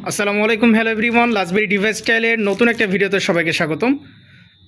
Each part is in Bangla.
আসসালামু আলাইকুম, হ্যালো এভরিওয়ান। লাজবেরি ডিভাইস স্টাইলের নতুন একটা ভিডিওতে সবাইকে স্বাগতম।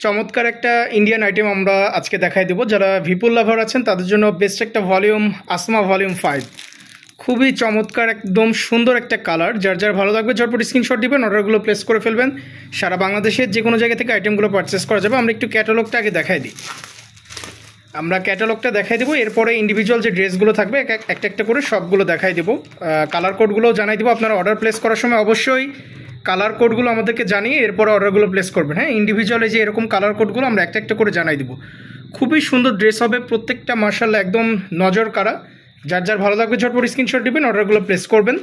চমৎকার একটা ইন্ডিয়ান আইটেম আমরা আজকে দেখাই দেবো। যারা ভিপুল লাভার আছেন তাদের জন্য বেস্ট একটা ভলিউম, আসমা ভলিউম 5। খুবই চমৎকার, একদম সুন্দর একটা কালার। যার যার ভালো লাগবে ঝটপট স্ক্রিনশট দিবেন, অর্ডারগুলো প্লেস করে ফেলবেন। সারা বাংলাদেশের যে কোনো জায়গা থেকে আইটেমগুলো পারচেস করা যাবে। আমরা একটু ক্যাটালগটা আগে দেখাই দিই। আমরা ক্যাটালগটা দেখাই দেবো, এরপরে ইন্ডিভিজুয়াল যে ড্রেসগুলো থাকবে একটা একটা করে সবগুলো দেখাই দেবো। কালার কোডগুলোও জানাই দেবো। আপনারা অর্ডার প্লেস করার সময় অবশ্যই কালার কোডগুলো আমাদেরকে জানিয়ে এরপরে অর্ডারগুলো প্লেস করবেন। হ্যাঁ, ইন্ডিভিজুয়ালি যে এরকম কালার কোডগুলো আমরা একটা একটা করে জানাই দেবো। খুবই সুন্দর ড্রেস হবে প্রত্যেকটা, মার্শাল্লাহ একদম নজর কাড়া। যার যার ভালো লাগবে ঝটপট স্ক্রিনশট দিবেন, অর্ডারগুলো প্লেস করবেন।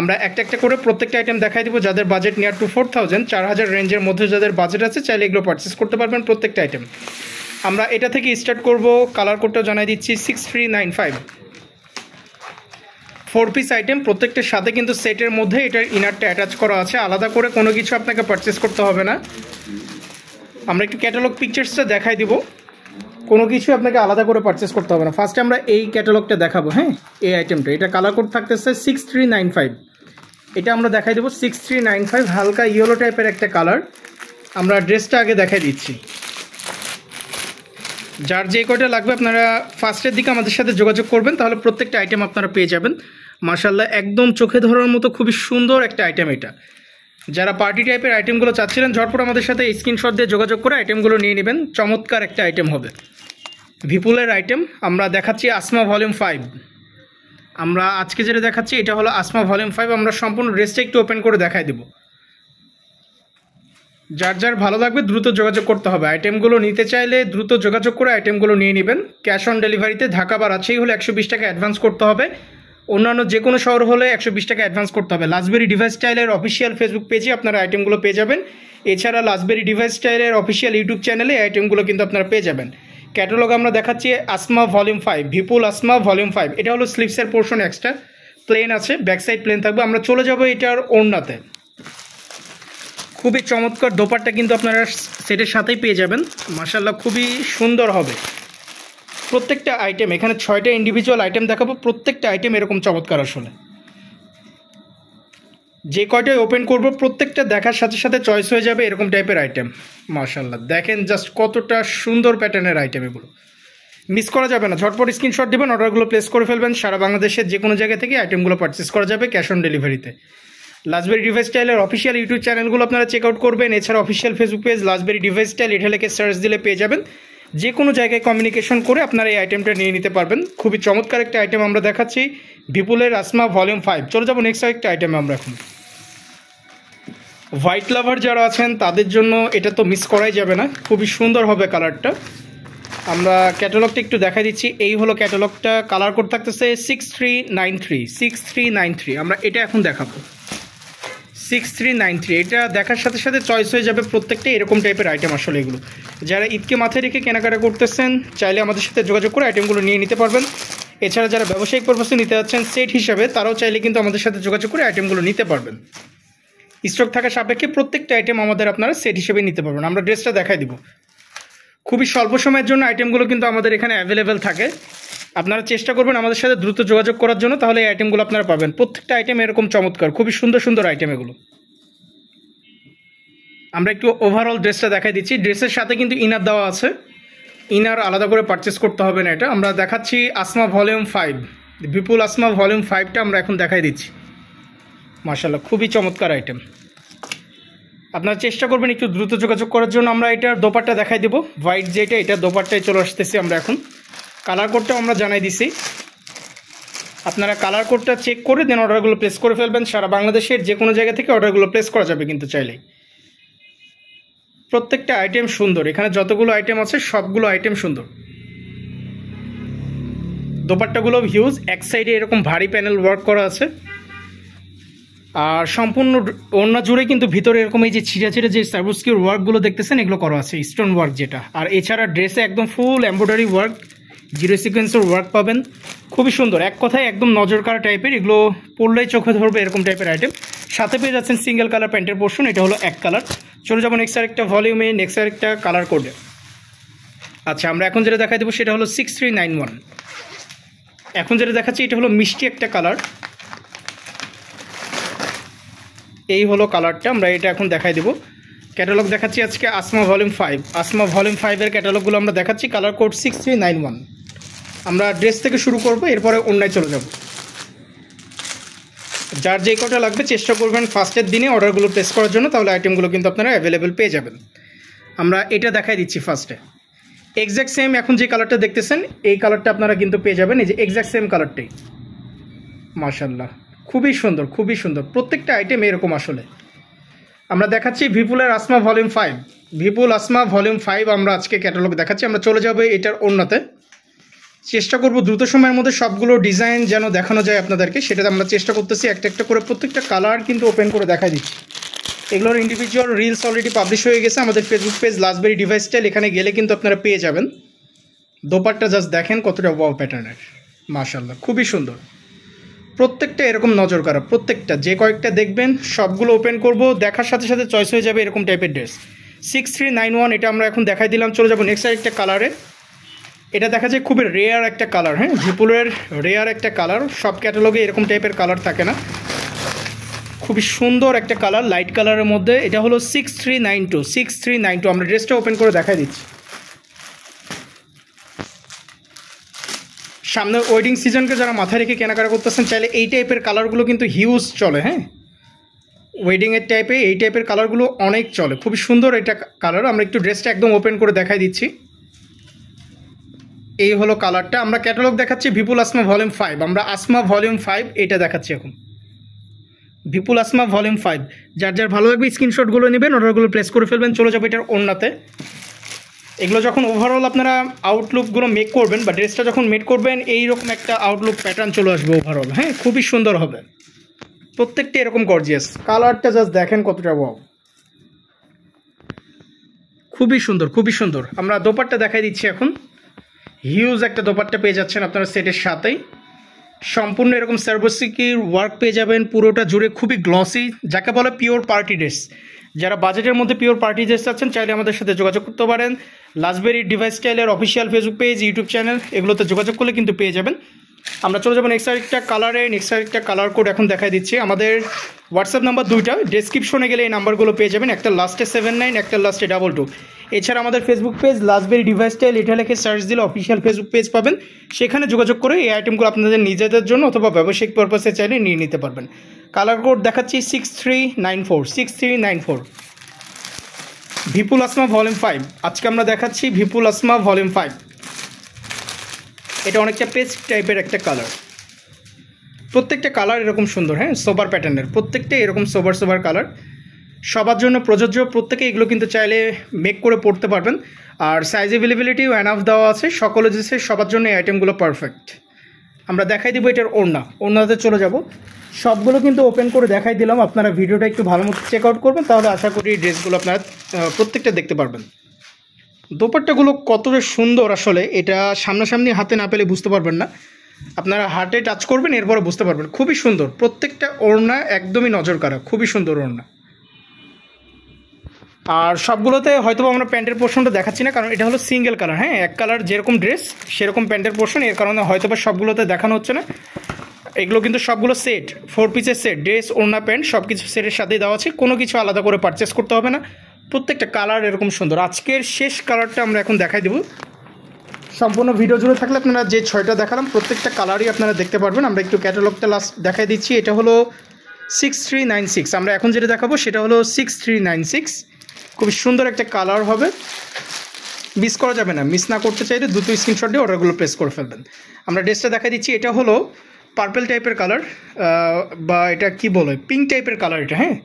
আমরা একটা একটা করে প্রত্যেকটা আইটেম দেখাই দেবো। যাদের বাজেট নিয়ার টু 4000, 4000 রেঞ্জের মধ্যে যাদের বাজেট আছে চাইলে এগুলো পারচেস করতে পারবেন প্রত্যেকটা আইটেম। আমরা এটা থেকে স্টার্ট করব। কালার কোডটাও জানাই দিচ্ছি 6395। 4 পিস আইটেম, প্রত্যেকটার সাথে কিন্তু সেটের মধ্যে এটার ইনারটা অ্যাটাচ করা আছে। আলাদা করে কোনো কিছু আপনাকে পারচেস করতে হবে না। আমরা একটু ক্যাটালগ পিকচার্সটা দেখাই দিব। কোনো কিছু আপনাকে আলাদা করে পারচেস করতে হবে না। ফার্স্টে আমরা এই ক্যাটালগটা দেখাবো। হ্যাঁ, এই আইটেমটা, এটা কালার কোড থাকতেছে 6395। এটা আমরা দেখাই দেবো 6395, হালকা ইয়েলো টাইপের একটা কালার। আমরা ড্রেসটা আগে দেখাই দিচ্ছি। যার যে কয়টা লাগবে আপনারা ফার্স্টের দিকে আমাদের সাথে যোগাযোগ করবেন, তাহলে প্রত্যেকটা আইটেম আপনারা পেয়ে যাবেন। মাশাআল্লাহ একদম চোখে ধরার মতো খুবই সুন্দর একটা আইটেম এটা। যারা পার্টি টাইপের আইটেমগুলো চাচ্ছিলেন ঝটপট আমাদের সাথে স্ক্রিনশট দিয়ে যোগাযোগ করে আইটেমগুলো নিয়ে নেবেন। চমৎকার একটা আইটেম হবে, ভিপুলের আইটেম। আমরা দেখাচ্ছি আসমা ভলিউম 5। আমরা আজকে যেটা দেখাচ্ছি এটা হলো আসমা ভলিউম 5। আমরা সম্পূর্ণ ড্রেসটা একটু ওপেন করে দেখাই দেবো। যার যার ভালো লাগবে দ্রুত যোগাযোগ করতে হবে। আইটেমগুলো নিতে চাইলে দ্রুত যোগাযোগ করে আইটেমগুলো নিয়ে নেবেন। ক্যাশ অন ডেলিভারিতে ঢাকা বা রাজশাহী হলে 120 টাকা অ্যাডভান্স করতে হবে। অন্যান্য যে কোনো শহর হলে 120 টাকা অ্যাডভান্স করতে হবে। লাজবেরি ডিভাইস স্টাইলের অফিসিয়াল ফেসবুক পেজে আপনারা আইটেমগুলো পেয়ে যাবেন। এছাড়া লাজবেরি ডিভাইস স্টাইলের অফিসিয়াল ইউটিউব চ্যানেলে আইটেমগুলো কিন্তু আপনারা পেয়ে যাবেন। ক্যাটালগ আমরা দেখাচ্ছি আসমা ভলিউম 5, ভিপুল আসমা ভলিউম 5। এটা হলো স্লিভসের পোর্শন, এক্সট্রা প্লেন আছে, ব্যাক সাইড প্লেন থাকবে। আমরা চলে যাব এটার ওড়নাতে। খুবই চমৎকার দোপাট্টা কিন্তু আপনারা সেটের সাথেই পেয়ে যাবেন। মাশাআল্লাহ খুবই সুন্দর হবে প্রত্যেকটা আইটেম। এখানে 6টা ইন্ডিভিজুয়াল আইটেম দেখাবো, প্রত্যেকটা আইটেম এরকম চমৎকার। আসলে যে কয়টাই ওপেন করব প্রত্যেকটা দেখার সাথে সাথে চয়েস হয়ে যাবে এরকম টাইপের আইটেম। মাশাআল্লাহ দেখেন জাস্ট কতটা সুন্দর প্যাটার্নের আইটেম, এগুলো মিস করা যাবে না। ঝটপট স্ক্রিনশট দেবেন, অর্ডারগুলো প্লেস করে ফেলবেন। সারা বাংলাদেশের যে কোনো জায়গা থেকে আইটেমগুলো পারচেস করা যাবে ক্যাশ অন ডেলিভারিতে। লাজবেরি ডিভাইস স্টাইলের অফিসিয়াল ইউটিউব চ্যানেলগুলো আপনারা চেক আউট করবেন। এছাড়া official Facebook page লাজবেরি device style, এটা লিখে সার্চ দিলে পেয়ে যাবেন। যে কোনো জায়গায় কমিউনিকেশন করে আপনারা এই আইটেমটা নিয়ে নিতে পারবেন। খুবই চমৎকার একটা আইটেম আমরা দেখাচ্ছি, ভিপুলের আসমা ভলিউম 5। চলে যাবো নেক্সট একটা আইটেমে। আমরা এখন হোয়াইট লাভার যারা আছেন তাদের জন্য এটা তো মিস করাই যাবে না। খুবই সুন্দর হবে কালারটা। আমরা ক্যাটালগটা একটু দেখাই দিচ্ছি। এই হলো ক্যাটালগটা। কালার কোড থাকতেছে 6393। আমরা এটা এখন দেখাবো 6393। এটা দেখার সাথে সাথে চয়েস হয়ে যাবে প্রত্যেকটা এরকম টাইপের আইটেম। আসলে এগুলো যারা ঈদকে মাথায় রেখে কেনাকাটা করতেছেন চাইলে আমাদের সাথে যোগাযোগ করে আইটেমগুলো নিয়ে নিতে পারবেন। এছাড়া যারা ব্যবসায়িক পারপাসে নিতে যাচ্ছেন সেট হিসাবে, তারাও চাইলে কিন্তু আমাদের সাথে যোগাযোগ করে আইটেমগুলো নিতে পারবেন। স্টক থাকা সাপেক্ষে প্রত্যেকটা আইটেম আমাদের আপনারা সেট হিসেবে নিতে পারবেন। আমরা ড্রেসটা দেখাই দিব। খুবই স্বল্প সময়ের জন্য আইটেমগুলো কিন্তু আমাদের এখানে অ্যাভেলেবেল থাকে। আপনারা চেষ্টা করবেন আমাদের সাথে দ্রুত যোগাযোগ করার জন্য, তাহলে এই আইটেমগুলো আপনারা পাবেন। প্রত্যেকটা আইটেম এরকম চমৎকার, খুবই সুন্দর সুন্দর আইটেম এগুলো। আমরা একটু ওভারঅল ড্রেসটা দেখাই দিচ্ছি। ড্রেসের সাথে কিন্তু ইনার দেওয়া আছে, ইনার আলাদা করে পারচেস করতে হবে না। এটা আমরা দেখাচ্ছি আসমা ভলিউম 5, বিপুল আসমা ভলিউম 5টা আমরা এখন দেখাই দিচ্ছি। মাশাআল্লাহ খুবই চমৎকার আইটেম। আপনারা চেষ্টা করবেন একটু দ্রুত যোগাযোগ করার জন্য। আমরা এটার দোপাট্টা দেখাই দেবো, হোয়াইট যেটা, এটা দোপাট্টায় চলে আসতেছি আমরা এখন। কালার কোডটাও আমরা জানাই দিছি। আপনারা কালার কোডটা চেক করে দেন অর্ডারগুলো প্লেস করে ফেলবেন। সারা বাংলাদেশের যে কোনো জায়গা থেকে অর্ডারগুলো প্লেস করা যাবে কিন্তু চাইলেই। প্রত্যেকটা আইটেম সুন্দর, এখানে যতগুলো আইটেম আছে সবগুলো আইটেম সুন্দর। দোপাট্টাগুলো হিউজ, এক সাইডে এরকম ভারী প্যানেল ওয়ার্ক করা আছে। আর সম্পূর্ণ ওড়না জুড়ে কিন্তু ভিতরে এরকম এই যে ছিঁড়া ছিঁড়ে যে সার্বস্কিউর ওয়ার্কগুলো দেখতেছেন এগুলো করা আছে, স্টোন ওয়ার্ক যেটা। আর এছাড়া ড্রেসে একদম ফুল এমব্রয়ডারি ওয়ার্ক, জিরো সিকোয়েন্সের ওয়ার্ক পাবেন। খুবই সুন্দর, এক কথায় একদম নজর কাড়া টাইপের। এগুলো পরলেই চোখে ধরবে এরকম টাইপের আইটেম। সাথে পেয়ে যাচ্ছেন সিঙ্গেল কালার প্যান্টের পোর্শন, এটা হলো এক কালার। চলে যাবো নেক্সট আরেকটা ভলিউমে, নেক্সট আরেকটা কালার কোডে। আচ্ছা, আমরা এখন যেটা দেখাই দেবো সেটা হলো 6391। এখন যেটা দেখাচ্ছি এটা হলো মিষ্টি একটা কালার। এই হলো কালারটা, আমরা এটা এখন দেখাই দেবো। ক্যাটালগ দেখাচ্ছি আজকে আসমা ভলিউম 5। আসমা ভলিউম 5-এর ক্যাটালগুলো আমরা দেখাচ্ছি। Colour code 6391। আমরা ড্রেস থেকে শুরু করব, এরপরে অন্যায় চলে যাব। যার যে কটা লাগবে চেষ্টা করবেন ফার্স্টের দিনে অর্ডারগুলো প্লেস করার জন্য, তাহলে আইটেমগুলো কিন্তু আপনারা অ্যাভেলেবেল পেয়ে যাবেন। আমরা এটা দেখাই দিচ্ছি ফার্স্টে। এক্স্যাক্ট সেম এখন যে কালারটা দেখতেছেন এই কালারটা আপনারা কিন্তু পেয়ে যাবেন, এই যে এক্স্যাক্ট সেম কালারটাই। মাশাআল্লাহ, খুবই সুন্দর, খুবই সুন্দর প্রত্যেকটা আইটেম এরকম। আসলে আমরা দেখাচ্ছি ভিপুলের আসমা ভলিউম 5। ভিপুল আসমা ভলিউম 5 আমরা আজকে ক্যাটালগ দেখাচ্ছি। আমরা চলে যাব এটার অন্যতে। চেষ্টা করব দ্রুত সময়ের মধ্যে সবগুলো ডিজাইন যেন দেখানো যায় আপনাদেরকে, সেটাতে আমরা চেষ্টা করতেছি। একটা একটা করে প্রত্যেকটা কালার কিন্তু ওপেন করে দেখাই দিচ্ছি। এগুলোর ইন্ডিভিজুয়াল রিলস অলরেডি পাবলিশ হয়ে গেছে আমাদের ফেসবুক পেজ লাজবেরি ডিভাইস স্টাইল। এখানে গেলে কিন্তু আপনারা পেয়ে যাবেন। দোপাট্টা জাস্ট দেখেন কতটা ওয়াও প্যাটার্নের, মাশাআল্লাহ খুবই সুন্দর। প্রত্যেকটা এরকম নজর কাড়া, প্রত্যেকটা যে কয়েকটা দেখবেন সবগুলো ওপেন করব, দেখার সাথে সাথে চয়েস হয়ে যাবে এরকম টাইপের ড্রেস। 6391 এটা আমরা এখন দেখাই দিলাম। চলে যাব নেক্সট আরেকটা কালারে। এটা দেখা যায় খুবই রেয়ার একটা কালার, হ্যাঁ ভিপুলের রেয়ার একটা কালার। সব ক্যাটালগে এরকম টাইপের কালার থাকে না। খুবই সুন্দর একটা কালার, লাইট কালারের মধ্যে। এটা হলো 6392। আমরা ড্রেসটা ওপেন করে দেখাই দিচ্ছি। সামনে ওয়েডিং সিজনকে যারা মাথায় রেখে কেনাকাটা করতেছেন চাইলে এই টাইপের কালারগুলো কিন্তু হিউজ চলে। হ্যাঁ ওয়েডিংয়ের টাইপে এই টাইপের কালারগুলো অনেক চলে, খুবই সুন্দর এটা কালার। আমরা একটু ড্রেসটা একদম ওপেন করে দেখাই দিচ্ছি। এই হলো কালারটা। আমরা ক্যাটালগ দেখাচ্ছি ভিপুল আসমা ভলিউম 5। আমরা আসমা ভলিউম 5 এটা দেখাচ্ছি এখন। ভিপুল আসমা ভলিউম 5। যার যার ভালো লাগবে স্ক্রিনশটগুলো নেবেন, অর্ডারগুলো প্লেস করে ফেলবেন। চলে যাবে এটার ওড়নাতে। এগুলো যখন ওভারঅল আপনারা আউটলুকগুলো মেক করবেন বা ড্রেসটা যখন মেক করবেন এইরকম একটা আউটলুক প্যাটার্ন চলে আসবে ওভারঅল। হ্যাঁ খুবই সুন্দর হবে প্রত্যেকটা এরকম গর্জিয়াস। কালারটা জাস্ট দেখেন কতটা ওয়াও, খুবই সুন্দর, খুবই সুন্দর। আমরা দোপাট্টা দেখাই দিচ্ছি এখন। হিউজ একটা দোপাট্টা পেয়ে যাচ্ছেন আপনারা সেটের সাথেই। সম্পূর্ণ এরকম সার্ভিসিকির ওয়ার্ক পেয়ে যাবেন পুরোটা জুড়ে, খুবই গ্লসি, যাকে বলে পিওর পার্টি ড্রেস। যারা বাজেটের মধ্যে পিওর পার্টি ড্রেস চাচ্ছেন চাইলে আমাদের সাথে যোগাযোগ করতে পারেন। লাজবেরি ডিভাইস স্টাইলের official Facebook page, YouTube channel, এগুলোতে যোগাযোগ করলে কিন্তু পেয়ে যাবেন। আমরা চলে যাবো নেক্সট আরেকটা কালারে। নেক্সট আরেকটা কালার কোড এখন দেখাই দিচ্ছি। আমাদের হোয়াটসঅ্যাপ নাম্বার দুইটা, ডেসক্রিপশনে গেলে এই নাম্বারগুলো পেয়ে যাবেন। একটা লাস্টে 79, একটা লাস্টে 22। এছাড়া আমাদের ফেসবুক পেজ লাজবেরি ডিভাইস স্টাইল এটা লিখে সার্চ দিলে অফিসিয়াল ফেসবুক পেজ পাবেন। সেখানে যোগাযোগ করে এই আইটেমগুলো আপনাদের নিজেদের জন্য অথবা ব্যবসায়িক পারপাসে চাইলে নিয়ে নিতে পারবেন। কালার কোড দেখাচ্ছি 6394। ভিপুল আসমা ভলিউম 5 আজকে আমরা দেখাচ্ছি। ভিপুল আসমা ভলিউম 5 এটা অনেকটা পেস্ট টাইপের একটা কালার। প্রত্যেকটা কালার এরকম সুন্দর, হ্যাঁ সোবার প্যাটার্নের, প্রত্যেকটা এরকম সোবার কালার। সবার জন্য প্রযোজ্য, প্রত্যেকে এগুলো কিন্তু চাইলে মেক করে পড়তে পারবেন। আর সাইজ অ্যাভেলেবিলিটিও এনাফ দেওয়া আছে সকল জিনিসের, সবার জন্য এই আইটেমগুলো পারফেক্ট। আমরা দেখাই দিব এটার ওড়নাতে চলে যাব। সবগুলো কিন্তু ওপেন করে দেখাই দিলাম। আপনারা ভিডিওটা একটু ভালো মতো চেক আউট করবেন, তাহলে আশা করি ড্রেসগুলো আপনারা প্রত্যেকটা দেখতে পারবেন। দোপাট্টাগুলো কতটা সুন্দর, আসলে এটা সামনাসামনি হাতে না পেলে বুঝতে পারবেন না। আপনারা হাতে টাচ করবেন এরপরে বুঝতে পারবেন। খুবই সুন্দর প্রত্যেকটা ওড়না, একদমই নজর কাড়া, খুবই সুন্দর ওড়না। আর সবগুলোতে হয়তো আমরা প্যান্টের পোর্শনটা দেখাচ্ছি না, কারণ এটা হলো সিঙ্গেল কালার। হ্যাঁ এক কালার যেরকম ড্রেস সেরকম প্যান্টের পোর্শন, এর কারণে হয়তো বা সবগুলোতে দেখানো হচ্ছে না। এগুলো কিন্তু সবগুলো সেট, 4 পিসের সেট, ড্রেস ওড়না প্যান্ট সব কিছু সেটের সাথেই দেওয়া আছে। কোনো কিছু আলাদা করে পারচেস করতে হবে না। প্রত্যেকটা কালার এরকম সুন্দর। আজকের শেষ কালারটা আমরা এখন দেখাই দেবো। সম্পূর্ণ ভিডিও জুড়ে থাকলে আপনারা যে 6টা দেখালাম প্রত্যেকটা কালারই আপনারা দেখতে পারবেন। আমরা একটু ক্যাটালগটা লাস্ট দেখাই দিচ্ছি। এটা হলো 6396। আমরা এখন যেটা দেখাবো সেটা হলো 6396। খুবই সুন্দর একটা কালার হবে, মিস করা যাবে না। মিস না করতে চাইলে দ্রুত স্ক্রিনশট দিয়ে অর্ডারগুলো প্লেস করে ফেলবেন। আমরা ড্রেসটা দেখাই দিচ্ছি। এটা হলো পার্পল টাইপের কালার, বা এটা কি বলে পিঙ্ক টাইপের কালার। এটা হ্যাঁ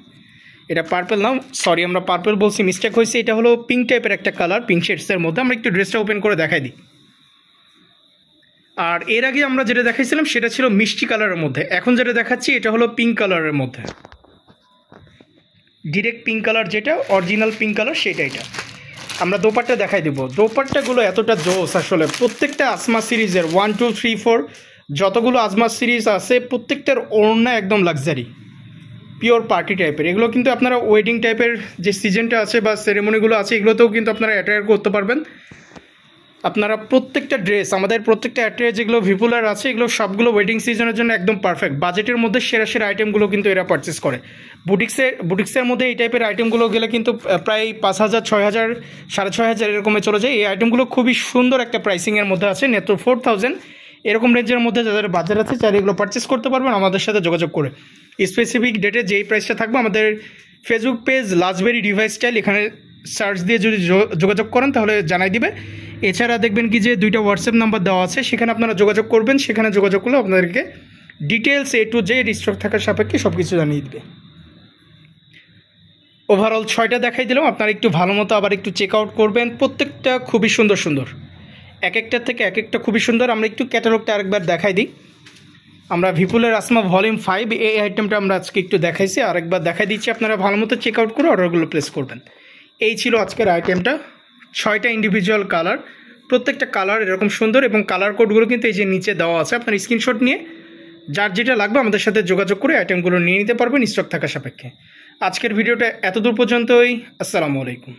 এটা পার্পল না, সরি আমরা পার্পল বলছি, মিস্টেক হয়েছে। এটা হলো পিঙ্ক টাইপের একটা কালার, পিঙ্ক শেডসের মধ্যে। আমরা একটু ড্রেসটা ওপেন করে দেখাই দিই। আর এর আগে আমরা যেটা দেখাইছিলাম সেটা ছিল মিষ্টি কালারের মধ্যে, এখন যেটা দেখাচ্ছি এটা হলো পিঙ্ক কালারের মধ্যে। ডিরেক্ট পিঙ্ক কালার, যেটা অরিজিনাল পিঙ্ক কালার সেটা। এটা আমরা দোপাট্টা দেখাই দেবো। দোপাট্টাগুলো এতটা জোস, আসলে প্রত্যেকটা আসমা সিরিজের 1 2 3 4 যতগুলো আসমা সিরিজ আছে প্রত্যেকটার ওড়না একদম লাক্সারি পিওর পার্টি টাইপের। এগুলো কিন্তু আপনারা ওয়েডিং টাইপের যে সিজনটা আছে বা সেরেমনিগুলো আছে এগুলোতেও কিন্তু আপনারা অ্যাটায়ার করতে পারবেন। আপনারা প্রত্যেকটা ড্রেস, আমাদের প্রত্যেকটা অ্যাট্রে যেগুলো ভিপুলার আছে এগুলো সবগুলো ওয়েডিং সিজনের জন্য একদম পারফেক্ট। বাজেটের মধ্যে সেরা সেরা আইটেমগুলো কিন্তু এরা পারচেস করে। বুটিক্সের মধ্যে এই টাইপের আইটেমগুলো গেলে কিন্তু প্রায় 5,000, 6,000, 6,500 এরকমে চলে যায়। এই আইটেমগুলো খুবই সুন্দর একটা প্রাইসিংয়ের মধ্যে আছে, মাত্র 4,000 এরকম রেঞ্জের মধ্যে যাদের বাজার আছে চাইলে এগুলো পারচেস করতে পারবেন আমাদের সাথে যোগাযোগ করে। স্পেসিফিক ডেটে যেই প্রাইসটা থাকবে আমাদের ফেসবুক পেজ লাজবেরি ডিভাইস স্টাইল, এখানে সার্চ দিয়ে যদি যোগাযোগ করেন তাহলে জানাই দিবে। এছাড়া দেখবেন কি যে 2টা হোয়াটসঅ্যাপ নাম্বার দেওয়া আছে, সেখানে আপনারা যোগাযোগ করবেন। সেখানে যোগাযোগ করলে আপনাদেরকে details A to Z stock থাকার সাপেক্ষে সব কিছু জানিয়ে দেবে। ওভারঅল 6টা দেখাই দিলাম, আপনারা একটু ভালো মতো আবার একটু চেক আউট করবেন। প্রত্যেকটা খুবই সুন্দর সুন্দর, এক একটার থেকে এক একটা খুবই সুন্দর। আমরা একটু ক্যাটালগটা আরেকবার দেখাই দিই। আমরা ভিপুলের আসমা ভলিউম 5 এই আইটেমটা আমরা আজকে একটু দেখাইছি, আরেকবার দেখাই দিচ্ছি। আপনারা ভালো মতো চেক আউট করে অর্ডারগুলো প্লেস করবেন। এই ছিল আজকের আইটেমটা, 6টা ইন্ডিভিজুয়াল কালার, প্রত্যেকটা কালার এরকম সুন্দর এবং কালার কোডগুলো কিন্তু এই যে নিচে দেওয়া আছে। আপনার স্ক্রিনশট নিয়ে যার যেটা লাগবে আমাদের সাথে যোগাযোগ করে আইটেমগুলো নিয়ে নিতে পারবেন স্টক থাকা সাপেক্ষে। আজকের ভিডিওটা এতদূর পর্যন্তই। আসসালামু আলাইকুম।